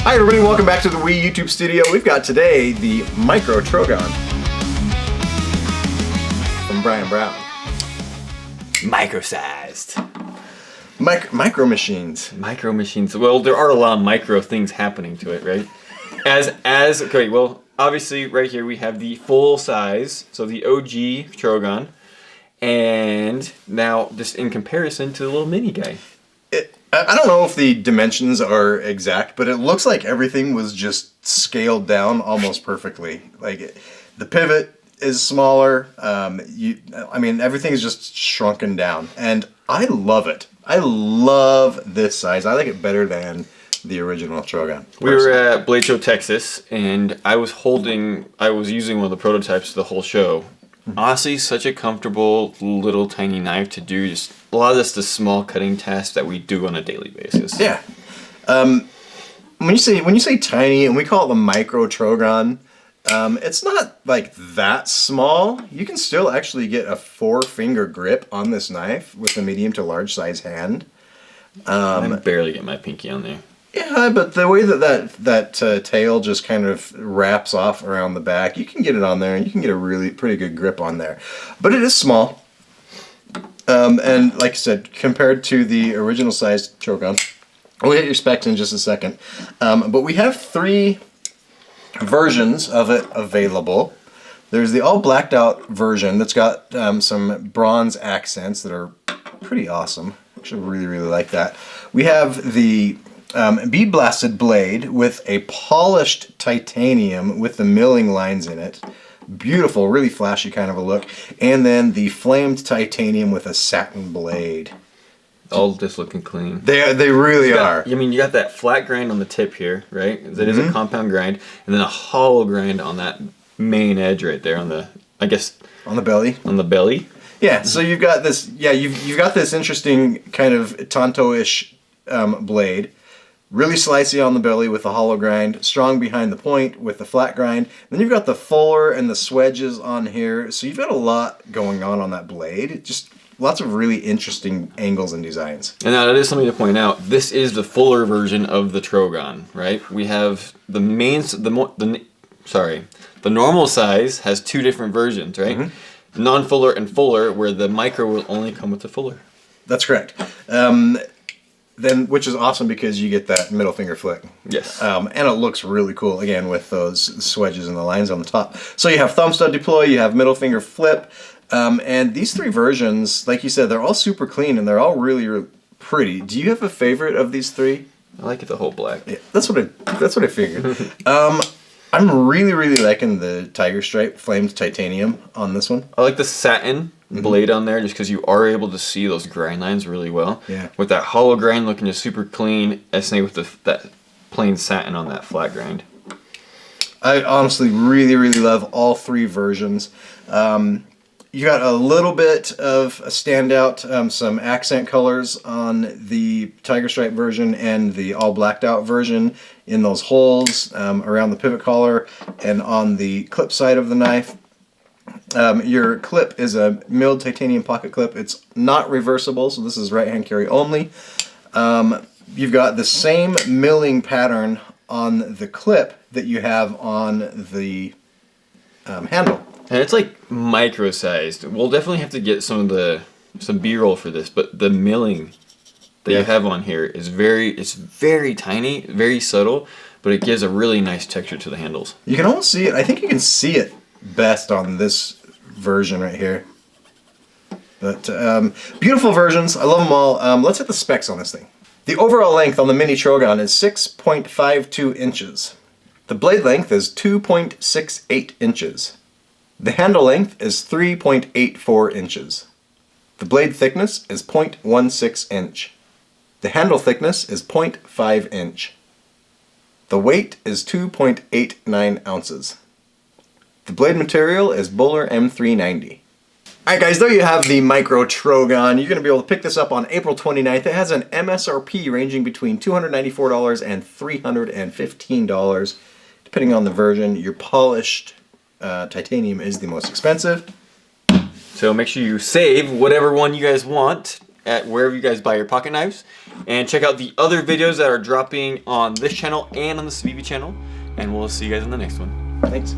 Hi everybody, welcome back to the Wii YouTube studio. We've got today the Micro Trogon from Brian Brown. Micro-sized. Micro machines. Micro machines. Well, there are a lot of micro things happening to it, right? Okay, well, obviously right here we have the full size, so the OG Trogon, and now just in comparison to the little mini guy. I don't know if the dimensions are exact, but it looks like everything was just scaled down almost perfectly. Like the pivot is smaller. I mean, everything is just shrunken down, and I love it. I love this size. I like it better than the original Trogon. We were at Blade Show, Texas, and I was using one of the prototypes the whole show. Honestly, such a comfortable little tiny knife to do just a lot of the small cutting tasks that we do on a daily basis. Yeah. When you say tiny, and we call it the Micro Trogon, it's not like that small. You can still actually get a 4-finger grip on this knife with a medium to large size hand. I can barely get my pinky on there. Yeah, but the way that tail just kind of wraps off around the back, you can get it on there, and you can get a really pretty good grip on there. But it is small. And like I said, compared to the original size Trogon, we'll hit your specs in just a second. But we have 3 versions of it available. There's the all blacked out version that's got some bronze accents that are pretty awesome. Actually, really like that. We have the bead blasted blade with a polished titanium with the milling lines in it. Beautiful, really flashy kind of a look. And then the flamed titanium with a satin blade. All just looking clean. They really are. I mean, you got that flat grind on the tip here, right? That is a compound grind, and then a hollow grind on that main edge right there on the, I guess, on the belly. On the belly. Yeah. So you've got this. Yeah, you've got this interesting kind of Tonto-ish blade. Really slicey on the belly with the hollow grind, strong behind the point with the flat grind. Then you've got the fuller and the swedges on here. So you've got a lot going on that blade. Just lots of really interesting angles and designs. And now that is something to point out. This is the fuller version of the Trogon, right? We have the normal size has 2 different versions, right? Mm-hmm. Non-fuller and fuller, where the micro will only come with the fuller. That's correct. Which is awesome because you get that middle finger flick. Yes. And it looks really cool, again, with those swedges and the lines on the top. So you have thumb stud deploy, you have middle finger flip, and these 3 versions, like you said, they're all super clean and they're all really pretty. Do you have a favorite of these 3? I like it the whole black. Yeah, that's what I figured. I'm really liking the tiger stripe flamed titanium on this one. I like the satin blade on there just because you are able to see those grind lines really well. Yeah. With that hollow grind looking just super clean, same with that plain satin on that flat grind. I honestly really love all 3 versions. You got a little bit of a standout, some accent colors on the tiger stripe version and the all blacked out version in those holes around the pivot collar and on the clip side of the knife. Your clip is a milled titanium pocket clip. It's not reversible, so this is right hand carry only. You've got the same milling pattern on the clip that you have on the handle. And it's like micro-sized. We'll definitely have to get some B-roll for this, but the milling that you have on here is very tiny, very subtle, but it gives a really nice texture to the handles. You can almost see it. I think you can see it best on this version right here. But beautiful versions. I love them all. Let's hit the specs on this thing. The overall length on the Mini Trogon is 6.52 inches. The blade length is 2.68 inches. The handle length is 3.84 inches. The blade thickness is 0.16 inch. The handle thickness is 0.5 inch. The weight is 2.89 ounces. The blade material is Bowler M390. Alright guys, there you have the Micro Trogon. You're going to be able to pick this up on April 29th. It has an MSRP ranging between $294 and $315. Depending on the version, your polished titanium is the most expensive. So make sure you save whatever one you guys want at wherever you guys buy your pocket knives. And check out the other videos that are dropping on this channel and on the Snappy channel. And we'll see you guys in the next one. Thanks.